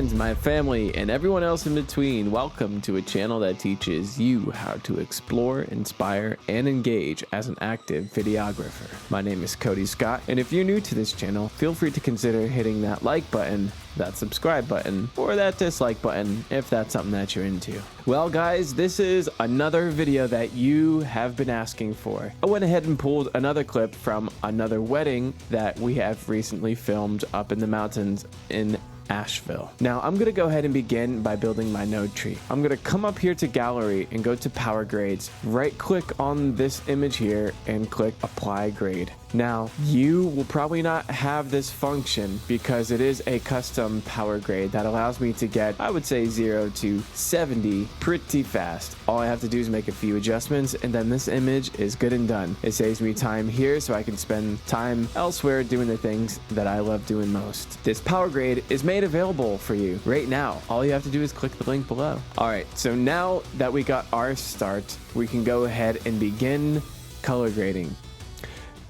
friends, my family, and everyone else in between, welcome to a channel that teaches you how to explore, inspire, and engage as an active videographer. My name is Cody Scott, and if you're new to this channel, feel free to consider hitting that like button, that subscribe button, or that dislike button if that's something that you're into. Well guys, this is another video that you have been asking for. I went ahead and pulled another clip from another wedding that we have recently filmed up in the mountains in Asheville. Now I'm gonna go ahead and begin by building my node tree. I'm gonna come up here to gallery and go to power grades, right click on this image here and click apply grade. Now you will probably not have this function because it is a custom power grade that allows me to get, I would say, 0 to 70 pretty fast. All I have to do is make a few adjustments and then this image is good and done. It saves me time here so I can spend time elsewhere doing the things that I love doing most. This power grade is made available for you right now. All you have to do is click the link below. All right, so now that we got our start, we can go ahead and begin color grading.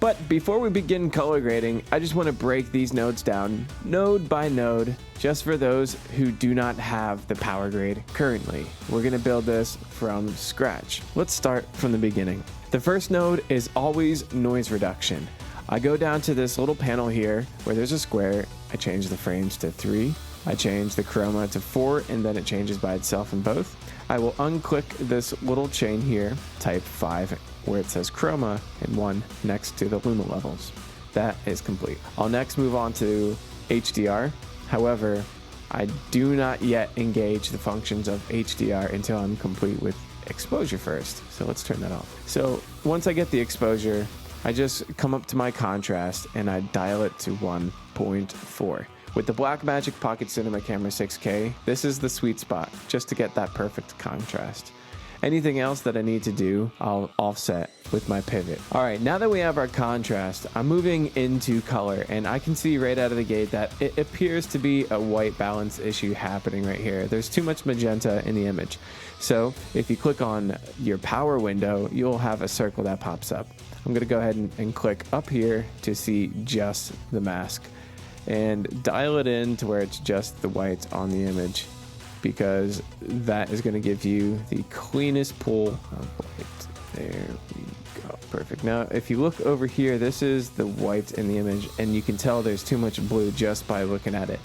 But before we begin color grading, I just want to break these nodes down node by node, just for those who do not have the power grade currently. We're going to build this from scratch. Let's start from the beginning. The first node is always noise reduction. I go down to this little panel here where there's a square. I change the frames to 3. I change the chroma to 4, and then it changes by itself in both. I will unclick this little chain here, type 5, where it says chroma, and 1 next to the luma levels. That is complete. I'll next move on to HDR. However, I do not yet engage the functions of HDR until I'm complete with exposure first. So let's turn that off. So once I get the exposure, I just come up to my contrast and I dial it to 1.4. With the Blackmagic Pocket Cinema Camera 6K, this is the sweet spot, just to get that perfect contrast. Anything else that I need to do, I'll offset with my pivot. All right, now that we have our contrast, I'm moving into color, and I can see right out of the gate that it appears to be a white balance issue happening right here. There's too much magenta in the image. So if you click on your power window, you'll have a circle that pops up. I'm gonna go ahead and click up here to see just the mask and dial it in to where it's just the white on the image, because that is going to give you the cleanest pool of white. There we go. Perfect. Now, if you look over here, this is the white in the image, and you can tell there's too much blue just by looking at it.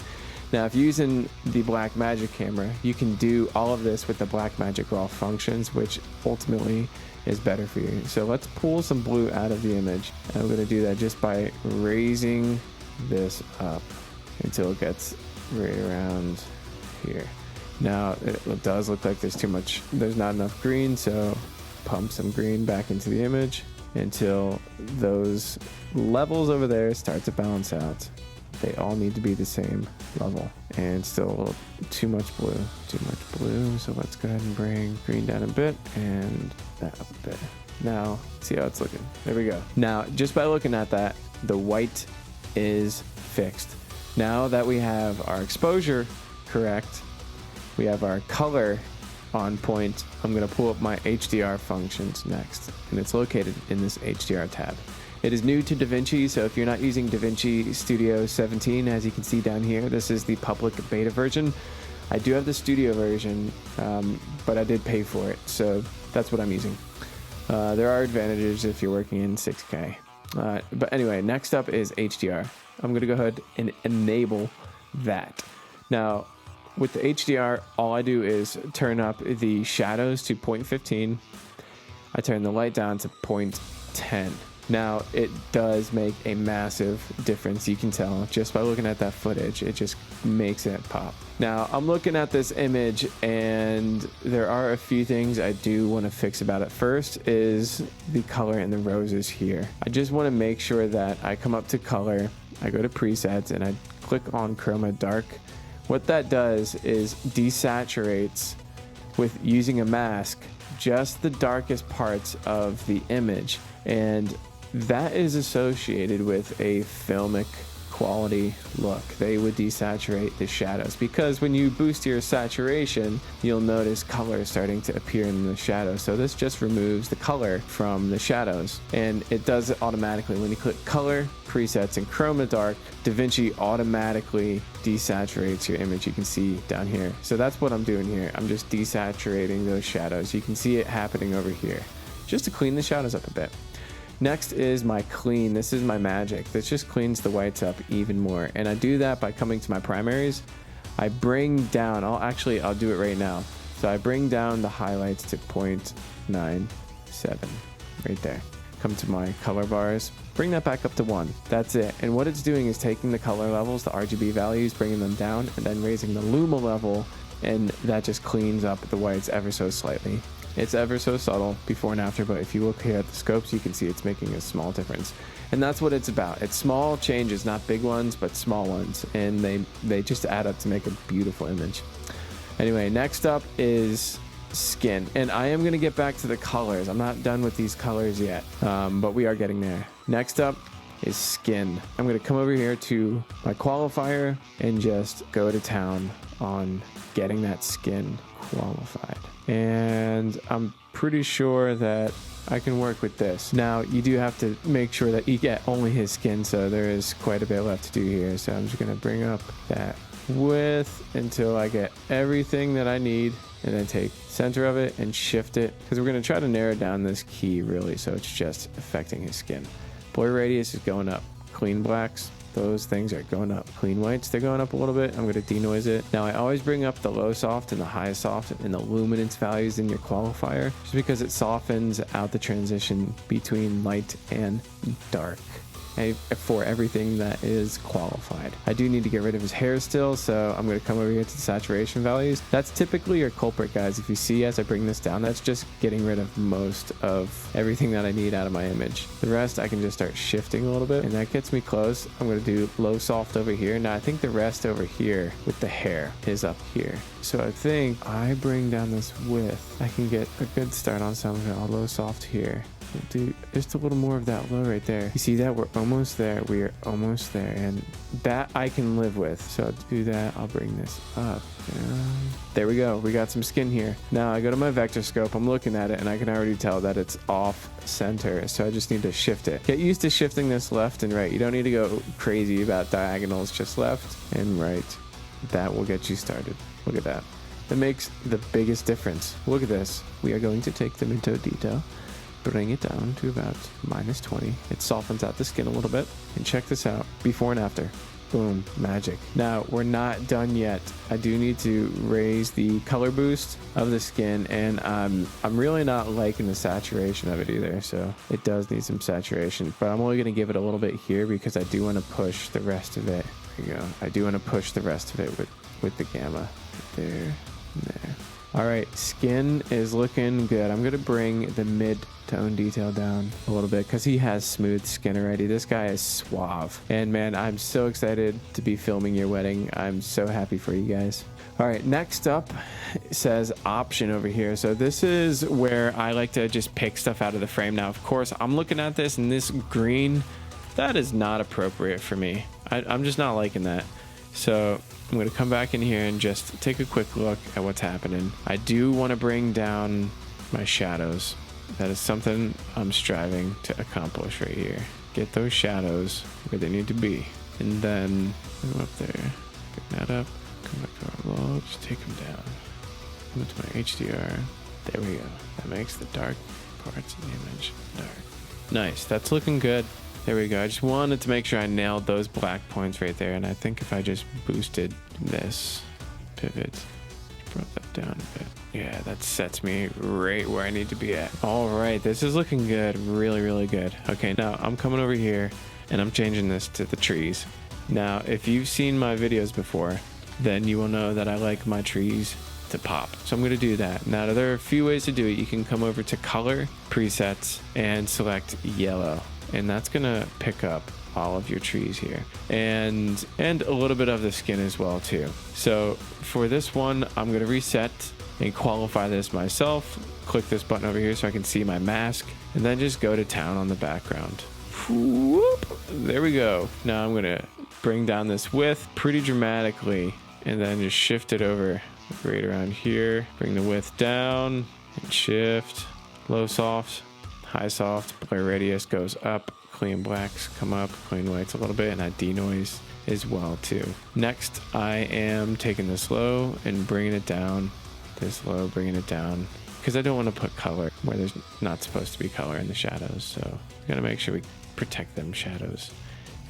Now, if you're using the Blackmagic camera, you can do all of this with the Blackmagic Raw functions, which ultimately is better for you. So let's pull some blue out of the image. And I'm going to do that just by raising this up until it gets right around here. Now it does look like there's not enough green, so pump some green back into the image until those levels over there start to balance out. They all need to be the same level, and still a little too much blue, so let's go ahead and bring green down a bit and that up a bit. Now see how it's looking. There we go. Now just by looking at that, the white is fixed. Now that we have our exposure correct, we have our color on point, I'm going to pull up my HDR functions next, and it's located in this HDR tab. It is new to DaVinci, so if you're not using DaVinci Studio 17, as you can see down here, this is the public beta version. I do have the studio version, but I did pay for it, so that's what I'm using. There are advantages if you're working in 6K. But anyway, next up is HDR. I'm going to go ahead and enable that. Now, with the HDR, all I do is turn up the shadows to 0.15. I turn the light down to 0.10. Now, it does make a massive difference. You can tell just by looking at that footage. It just makes it pop. Now, I'm looking at this image, and there are a few things I do want to fix about it. First is the color in the roses here. I just want to make sure that I come up to color, I go to presets, and I click on chroma dark. What that does is desaturates, with using a mask, just the darkest parts of the image, and that is associated with a filmic quality look. They would desaturate the shadows, because when you boost your saturation, you'll notice color starting to appear in the shadows. So this just removes the color from the shadows, and it does it automatically. When you click color, presets, and chroma dark, DaVinci automatically desaturates your image. You can see down here. So that's what I'm doing here. I'm just desaturating those shadows. You can see it happening over here, just to clean the shadows up a bit. Next is my clean. This is my magic. This just cleans the whites up even more. And I do that by coming to my primaries. I bring down, I'll do it right now. So I bring down the highlights to 0.97 right there. Come to my color bars, bring that back up to 1. That's it. And what it's doing is taking the color levels, the RGB values, bringing them down, and then raising the luma level, and that just cleans up the whites ever so slightly. It's ever so subtle before and after, but if you look here at the scopes, you can see it's making a small difference. And that's what it's about. It's small changes, not big ones, but small ones. And they just add up to make a beautiful image. Anyway, next up is skin. And I am going to get back to the colors. I'm not done with these colors yet, but we are getting there. Next up is skin. I'm going to come over here to my qualifier and just go to town on getting that skin qualified. And I'm pretty sure that I can work with this. Now, you do have to make sure that you get only his skin, so there is quite a bit left to do here. So I'm just going to bring up that width until I get everything that I need, and then take center of it and shift it, because we're going to try to narrow down this key really, so it's just affecting his skin. Blur radius is going up. Clean blacks, those things are going up. Clean whites, they're going up a little bit. I'm going to denoise it. Now, I always bring up the low soft and the high soft and the luminance values in your qualifier, just because it softens out the transition between light and dark for everything that is qualified. I do need to get rid of his hair still, so I'm going to come over here to the saturation values. That's typically your culprit, guys. If you see as I bring this down, that's just getting rid of most of everything that I need out of my image. The rest I can just start shifting a little bit, and that gets me close. I'm going to do low soft over here. Now I think the rest over here with the hair is up here. So I think I bring down this width, I can get a good start on some of it. I'll low soft here. Do just a little more of that low right there. You see that? We're almost there. We are almost there, and that I can live with. So I'll do that. I'll bring this up. There we go. We got some skin here. Now I go to my vector scope. I'm looking at it, and I can already tell that it's off center. So I just need to shift it. Get used to shifting this left and right. You don't need to go crazy about diagonals, just left and right. That will get you started. Look at that. That makes the biggest difference. Look at this. We are going to take them into detail, bring it down to about -20. It softens out the skin a little bit. And check this out, before and after. Boom, magic. Now, we're not done yet. I do need to raise the color boost of the skin, and I'm really not liking the saturation of it either, so it does need some saturation. But I'm only going to give it a little bit here because I do want to push the rest of it. There you go. I do want to push the rest of it with the gamma. There, and there. All right, skin is looking good. I'm going to bring the mid-tone detail down a little bit because he has smooth skin already. This guy is suave. And man, I'm so excited to be filming your wedding. I'm so happy for you guys. All right, next up, it says option over here. So this is where I like to just pick stuff out of the frame. Now, of course, I'm looking at this, and this green, that is not appropriate for me. I'm just not liking that. So I'm going to come back in here and just take a quick look at what's happening. I do want to bring down my shadows. That is something I'm striving to accomplish right here. Get those shadows where they need to be. And then go up there, bring that up, come back to our log, just take them down. Come into my HDR. There we go. That makes the dark parts of the image dark. Nice, that's looking good. There we go. I just wanted to make sure I nailed those black points right there. And I think if I just boosted this pivot, brought that down a bit. Yeah, that sets me right where I need to be at. All right, this is looking good. Really, really good. Okay, now I'm coming over here and I'm changing this to the trees. Now, if you've seen my videos before, then you will know that I like my trees to pop. So I'm going to do that. Now, there are a few ways to do it. You can come over to color, presets, and select yellow. And that's gonna pick up all of your trees here, and a little bit of the skin as well too. So for this one, I'm gonna reset and qualify this myself. Click this button over here so I can see my mask, and then just go to town on the background. Whoop. There we go. Now I'm gonna bring down this width pretty dramatically and then just shift it over right around here. Bring the width down and shift. Low soft, high soft. Blur radius goes up. Clean blacks come up. Clean whites a little bit, and I denoise as well too. Next, I am taking this low and bringing it down. This low, bringing it down, because I don't want to put color where there's not supposed to be color in the shadows. So we gotta make sure we protect them shadows.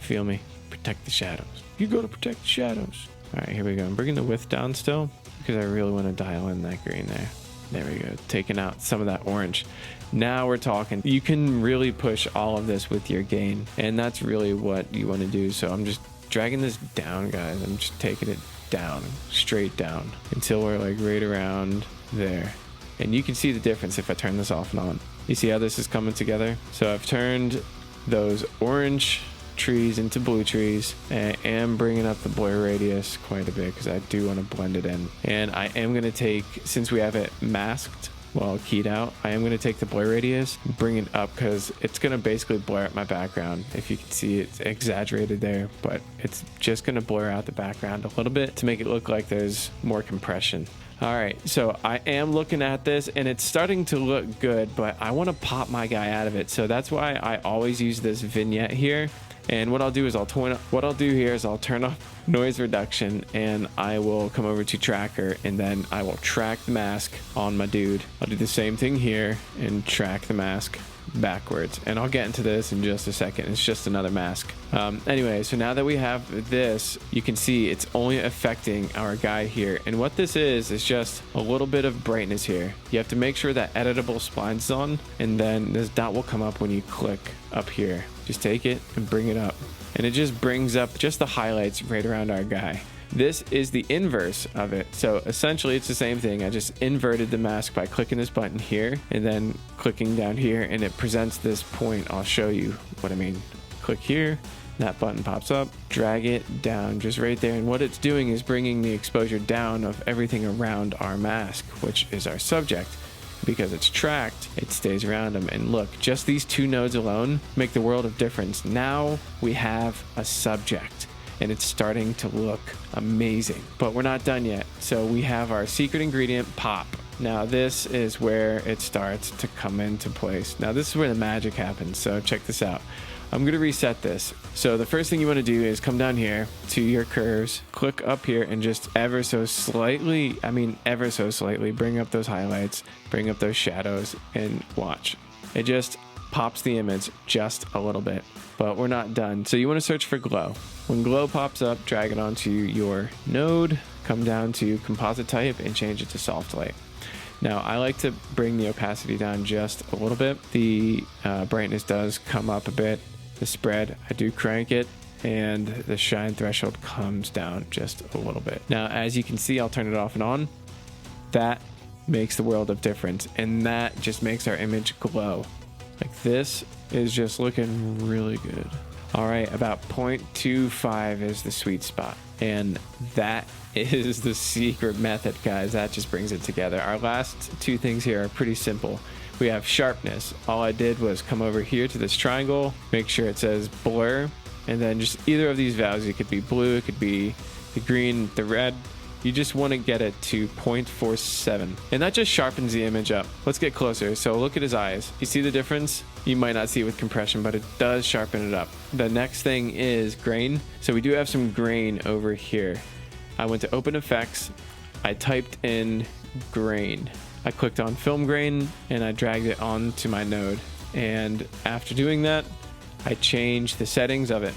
Feel me? Protect the shadows. You gotta protect the shadows. All right, here we go. I'm bringing the width down still because I really want to dial in that green there. There we go. Taking out some of that orange. Now we're talking. You can really push all of this with your gain, and that's really what you want to do. So I'm just dragging this down, guys. I'm just taking it down, straight down, until we're like right around there. And you can see the difference if I turn this off and on. You see how this is coming together? So I've turned those orange trees into blue trees, and I am bringing up the blur radius quite a bit because I do want to blend it in. And I am going to take, since we have it masked, well, keyed out, I am going to take the blur radius, bring it up, because it's going to basically blur out my background. If you can see, it's exaggerated there, but it's just going to blur out the background a little bit to make it look like there's more compression. All right, so I am looking at this and it's starting to look good, but I want to pop my guy out of it. So that's why I always use this vignette here. And what I'll do is I'll turn off noise reduction, and I will come over to tracker, and then I will track the mask on my dude. I'll do the same thing here and track the mask backwards, and I'll get into this in just a second. It's just another mask. Anyway, so now that we have this, you can see it's only affecting our guy here, and what this is just a little bit of brightness here. You have to make sure that editable splines is on, and then this dot will come up when you click up here. Just take it and bring it up, and it just brings up just the highlights right around our guy. This is the inverse of it. So essentially it's the same thing. I just inverted the mask by clicking this button here and then clicking down here, and it presents this point. I'll show you what I mean. Click here, that button pops up, drag it down just right there. And what it's doing is bringing the exposure down of everything around our mask, which is our subject. Because it's tracked, it stays around them. And look, just these two nodes alone make the world of difference. Now we have a subject, and it's starting to look amazing, but we're not done yet. So we have our secret ingredient, pop. Now this is where it starts to come into place. Now this is where the magic happens. So check this out. I'm going to reset this. So the first thing you want to do is come down here to your curves, click up here, and just ever so slightly bring up those highlights, bring up those shadows, and watch. It just pops the image just a little bit, but we're not done. So you want to search for glow. When glow pops up, drag it onto your node, come down to composite type, and change it to soft light. Now I like to bring the opacity down just a little bit. The brightness does come up a bit. The spread, I do crank it, and the shine threshold comes down just a little bit. Now as you can see, I'll turn it off and on. That makes the world of difference, and that just makes our image glow. Like, this is just looking really good. All right, about 0.25 is the sweet spot, and that is the secret method, guys. That just brings it together. Our last two things here are pretty simple. We have sharpness. All I did was come over here to this triangle, make sure it says blur, and then just either of these values. It could be blue, it could be the green, the red. You just want to get it to 0.47, and that just sharpens the image up. Let's get closer. So look at his eyes. You see the difference? You might not see it with compression, but it does sharpen it up. The next thing is grain. So we do have some grain over here. I went to open effects, I typed in grain. I clicked on film grain, and I dragged it onto my node. And after doing that, I changed the settings of it.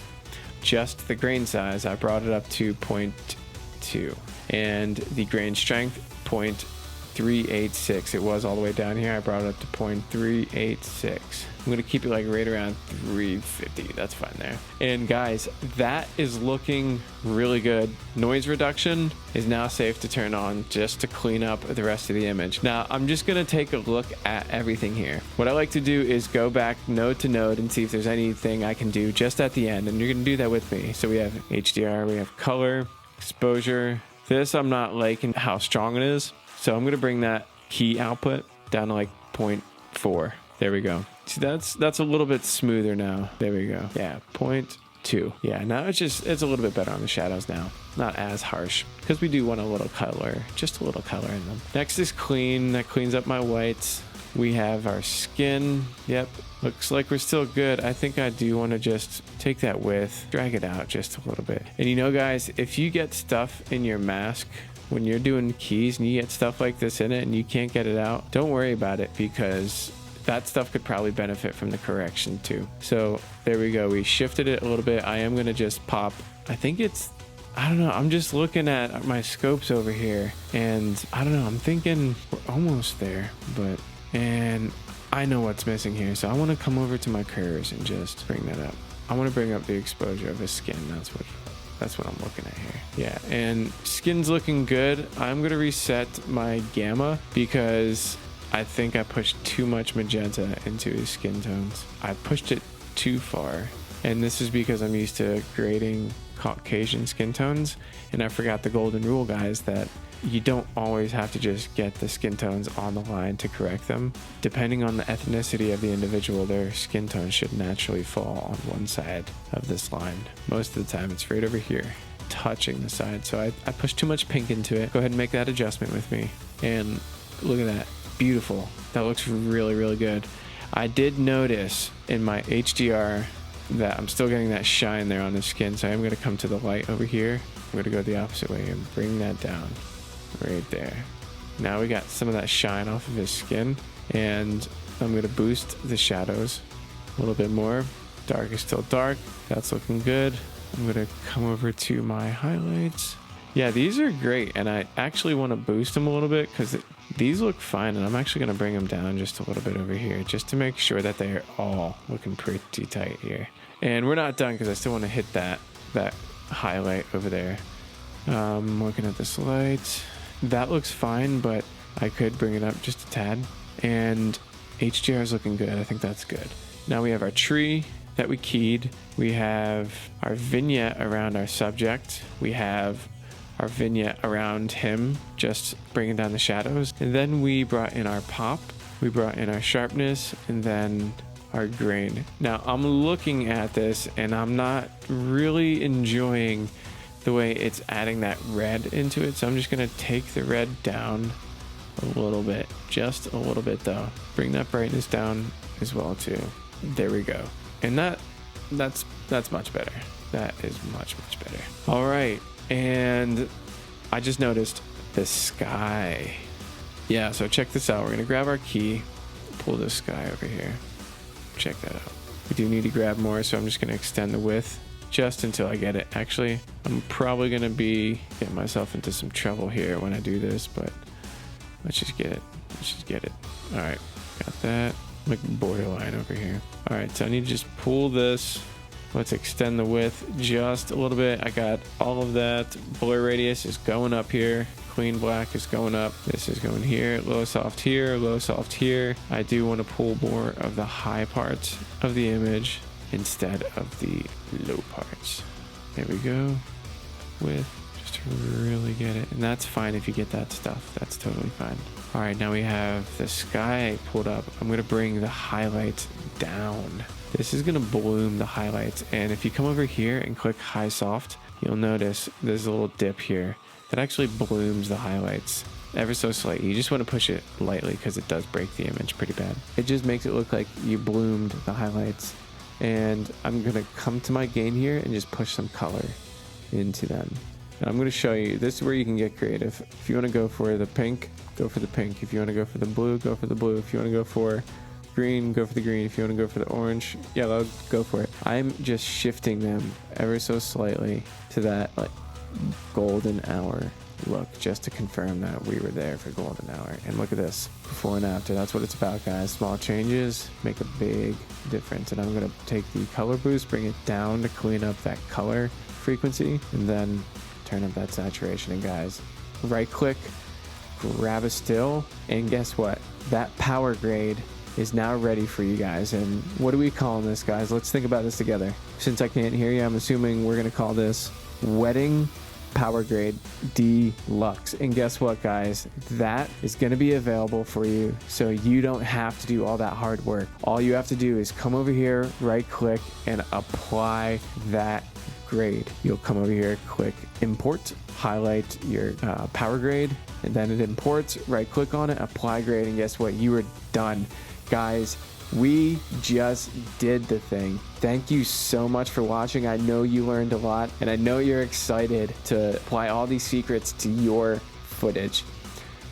Just the grain size, I brought it up to 0.2. And the grain strength, 0.386. It was all the way down here. I brought it up to 0.386. I'm going to keep it like right around 350. That's fine there. And guys, that is looking really good. Noise reduction is now safe to turn on just to clean up the rest of the image. Now, I'm just going to take a look at everything here. What I like to do is go back node to node and see if there's anything I can do just at the end. And you're going to do that with me. So we have HDR, we have color, exposure. This, I'm not liking how strong it is. So I'm going to bring that key output down to like 0.4. There we go. See, that's a little bit smoother now. There we go. Yeah, 0.2. Yeah, now it's a little bit better on the shadows now. Not as harsh, because we do want a little color, just a little color in them. Next is clean. That cleans up my whites. We have our skin. Yep, looks like we're still good. I think I do want to just take that width, drag it out just a little bit. And you know, guys, if you get stuff in your mask when you're doing keys and you get stuff like this in it and you can't get it out, don't worry about it, because that stuff could probably benefit from the correction too. So there we go. We shifted it a little bit. I am going to just pop. I think it's, I don't know. I'm just looking at my scopes over here and I don't know. I'm thinking we're almost there, and I know what's missing here. So I want to come over to my curves and just bring that up. I want to bring up the exposure of his skin. That's what I'm looking at here. Yeah, and skin's looking good. I'm going to reset my gamma because I think I pushed too much magenta into his skin tones. I pushed it too far. And this is because I'm used to grading Caucasian skin tones. And I forgot the golden rule, guys, that you don't always have to just get the skin tones on the line to correct them. Depending on the ethnicity of the individual, their skin tone should naturally fall on one side of this line. Most of the time it's right over here, touching the side. So I pushed too much pink into it. Go ahead and make that adjustment with me. And look at that. Beautiful. That looks really, really good. I did notice in my HDR that I'm still getting that shine there on the skin. So I'm going to come to the light over here. I'm going to go the opposite way and bring that down. Right there. Now we got some of that shine off of his skin, and I'm going to boost the shadows a little bit more. Dark is still dark. That's looking good. I'm going to come over to my highlights. Yeah, these are great, and I actually want to boost them a little bit because these look fine, and I'm actually going to bring them down just a little bit over here just to make sure that they're all looking pretty tight here. And we're not done because I still want to hit that highlight over there. Looking at this light. That looks fine, but I could bring it up just a tad. And HDR is looking good. I think that's good. Now we have our tree that we keyed. We have our vignette around our subject. We have our vignette around him, just bringing down the shadows. And then we brought in our pop. We brought in our sharpness, and then our grain. Now I'm looking at this and I'm not really enjoying the way it's adding that red into it. So I'm just going to take the red down a little bit, just a little bit though. Bring that brightness down as well too. There we go. And that's much better. That is much better. All right. And I just noticed the sky. Yeah. So check this out. We're going to grab our key, pull this sky over here. Check that out. We do need to grab more. So I'm just going to extend the width just until I get it. Actually, I'm probably going to be getting myself into some trouble here when I do this, but let's just get it. All right, got that. Like borderline over here. All right, so I need to just pull this. Let's extend the width just a little bit. I got all of that. Blur radius is going up here. Clean black is going up. This is going here. Low soft here. Low soft here. I do want to pull more of the high parts of the image instead of the low parts. There we go. With just to really get it. And that's fine if you get that stuff. That's totally fine. All right, now we have the sky pulled up. I'm going to bring the highlights down. This is going to bloom the highlights. And if you come over here and click high soft, you'll notice there's a little dip here that actually blooms the highlights ever so slightly. You just want to push it lightly because it does break the image pretty bad. It just makes it look like you bloomed the highlights. And I'm going to come to my gain here and just push some color into them. And I'm going to show you, this is where you can get creative. If you want to go for the pink, go for the pink. If you want to go for the blue, go for the blue. If you want to go for green, go for the green. If you want to go for the orange, yellow, go for it. I'm just shifting them ever so slightly to that like golden hour look, just to confirm that we were there for golden hour. And look at this, before and after. That's what it's about, guys. Small changes make a big difference. And I'm going to take the color boost, bring it down to clean up that color frequency, and then turn up that saturation. And guys, right click, grab a still, and guess what? That power grade is now ready for you guys. And what are we calling this, guys? Let's think about this together. Since I can't hear you, I'm assuming we're going to call this wetting Power Grade Deluxe. And guess what, guys? That is going to be available for you, so you don't have to do all that hard work. All you have to do is come over here, right click, and apply that grade. You'll come over here, click import, highlight your power grade, and then it imports. Right click on it, apply grade, and guess what? You are done. Guys, we just did the thing. Thank you so much for watching. I know you learned a lot, and I know you're excited to apply all these secrets to your footage.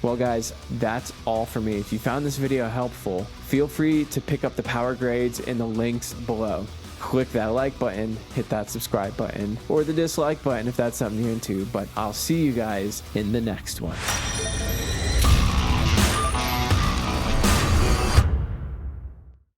Well, guys, that's all for me. If you found this video helpful, feel free to pick up the power grades in the links below. Click that like button, hit that subscribe button, or the dislike button if that's something you're into. But I'll see you guys in the next one.